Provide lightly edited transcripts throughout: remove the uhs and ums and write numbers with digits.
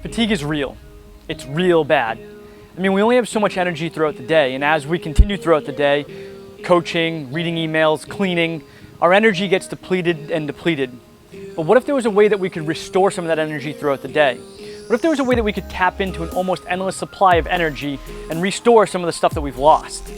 Fatigue is real. It's real bad. I mean, we only have so much energy throughout the day, and as we continue throughout the day, coaching, reading emails, cleaning, our energy gets depleted and depleted. But what if there was a way that we could restore some of that energy throughout the day? What if there was a way that we could tap into an almost endless supply of energy and restore some of the stuff that we've lost?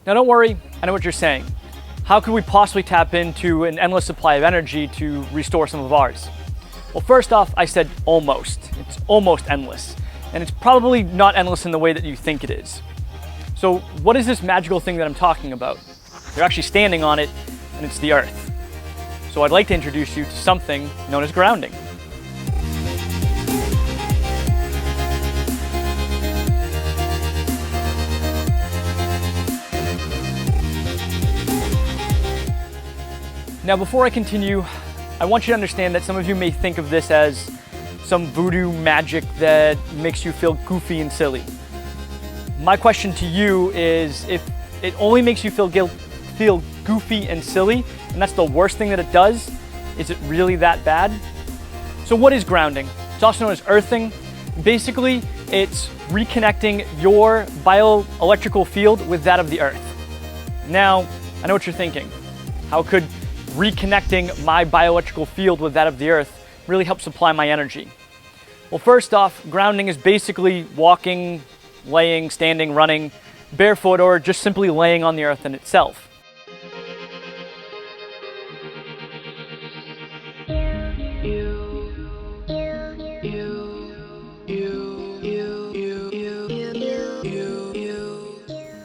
Now don't worry, I know what you're saying. How could we possibly tap into an endless supply of energy to restore some of ours? Well, first off, I said almost. It's almost endless. And it's probably not endless in the way that you think it is. So what is this magical thing that I'm talking about? You're actually standing on it, and it's the Earth. So I'd like to introduce you to something known as grounding. Now, before I continue, I want you to understand that some of you may think of this as some voodoo magic that makes you feel goofy and silly. My question to you is, if it only makes you feel goofy and silly, and that's the worst thing that it does, is it really that bad? So what is grounding? It's also known as earthing. Basically, it's reconnecting your bioelectrical field with that of the Earth. Now, I know what you're thinking. How could reconnecting my bioelectrical field with that of the Earth really help supply my energy? Well, first off, grounding is basically walking, laying, standing, running, barefoot, or just simply laying on the Earth in itself.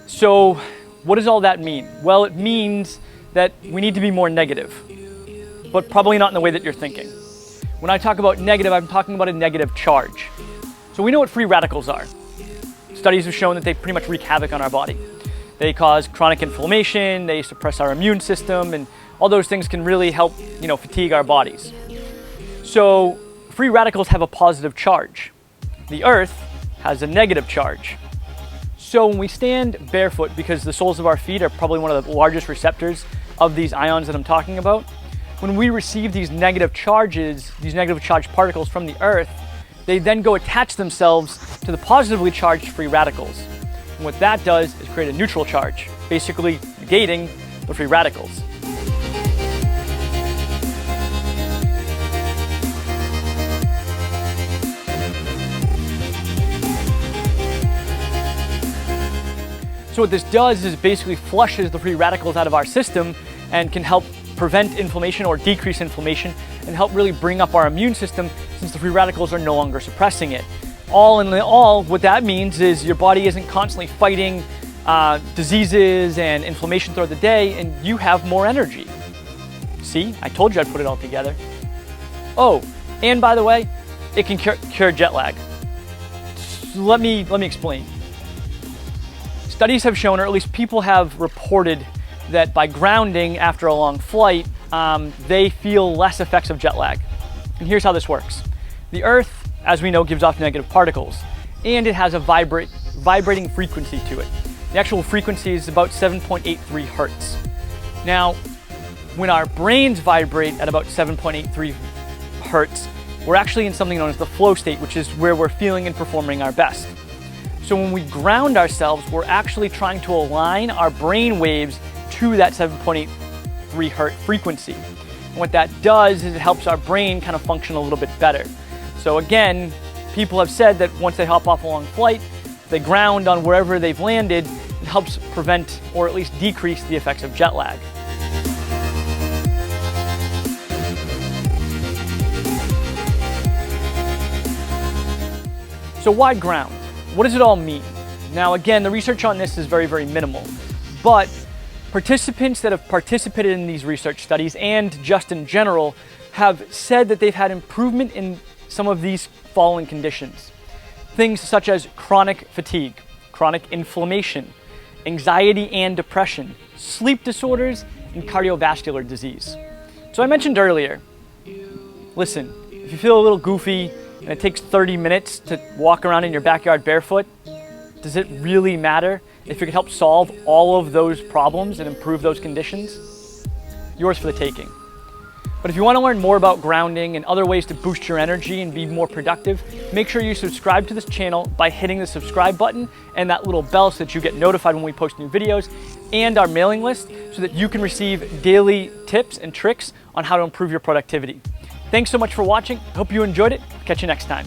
So, what does all that mean? Well, it means that we need to be more negative, but probably not in the way that you're thinking. When I talk about negative, I'm talking about a negative charge. So we know what free radicals are. Studies have shown that they pretty much wreak havoc on our body. They cause chronic inflammation, they suppress our immune system, and all those things can really help, fatigue our bodies. So free radicals have a positive charge. The Earth has a negative charge. So when we stand barefoot, because the soles of our feet are probably one of the largest receptors of these ions that I'm talking about, when we receive these negative charges, these negative charged particles from the Earth, they then go attach themselves to the positively charged free radicals. And what that does is create a neutral charge, basically negating the free radicals. So what this does is basically flushes the free radicals out of our system and can help prevent inflammation or decrease inflammation and help really bring up our immune system since the free radicals are no longer suppressing it. All in all, what that means is your body isn't constantly fighting diseases and inflammation throughout the day, and you have more energy. See, I told you I'd put it all together. Oh, and by the way, it can cure jet lag. So let me explain. Studies have shown, or at least people have reported, that by grounding after a long flight, they feel less effects of jet lag. And here's how this works. The Earth, as we know, gives off negative particles, and it has a vibrating frequency to it. The actual frequency is about 7.83 hertz. Now, when our brains vibrate at about 7.83 hertz, we're actually in something known as the flow state, which is where we're feeling and performing our best. So when we ground ourselves, we're actually trying to align our brain waves to that 7.83 hertz frequency. And what that does is it helps our brain kind of function a little bit better. So again, people have said that once they hop off a long flight, they ground on wherever they've landed, it helps prevent or at least decrease the effects of jet lag. So why ground? What does it all mean? Now again, the research on this is very, very minimal, but participants that have participated in these research studies and just in general have said that they've had improvement in some of these following conditions. Things such as chronic fatigue, chronic inflammation, anxiety and depression, sleep disorders, and cardiovascular disease. So I mentioned earlier, listen, if you feel a little goofy and it takes 30 minutes to walk around in your backyard barefoot, does it really matter if it could help solve all of those problems and improve those conditions? Yours for the taking. But if you want to learn more about grounding and other ways to boost your energy and be more productive, make sure you subscribe to this channel by hitting the subscribe button and that little bell so that you get notified when we post new videos, and our mailing list so that you can receive daily tips and tricks on how to improve your productivity. Thanks so much for watching. Hope you enjoyed it. Catch you next time.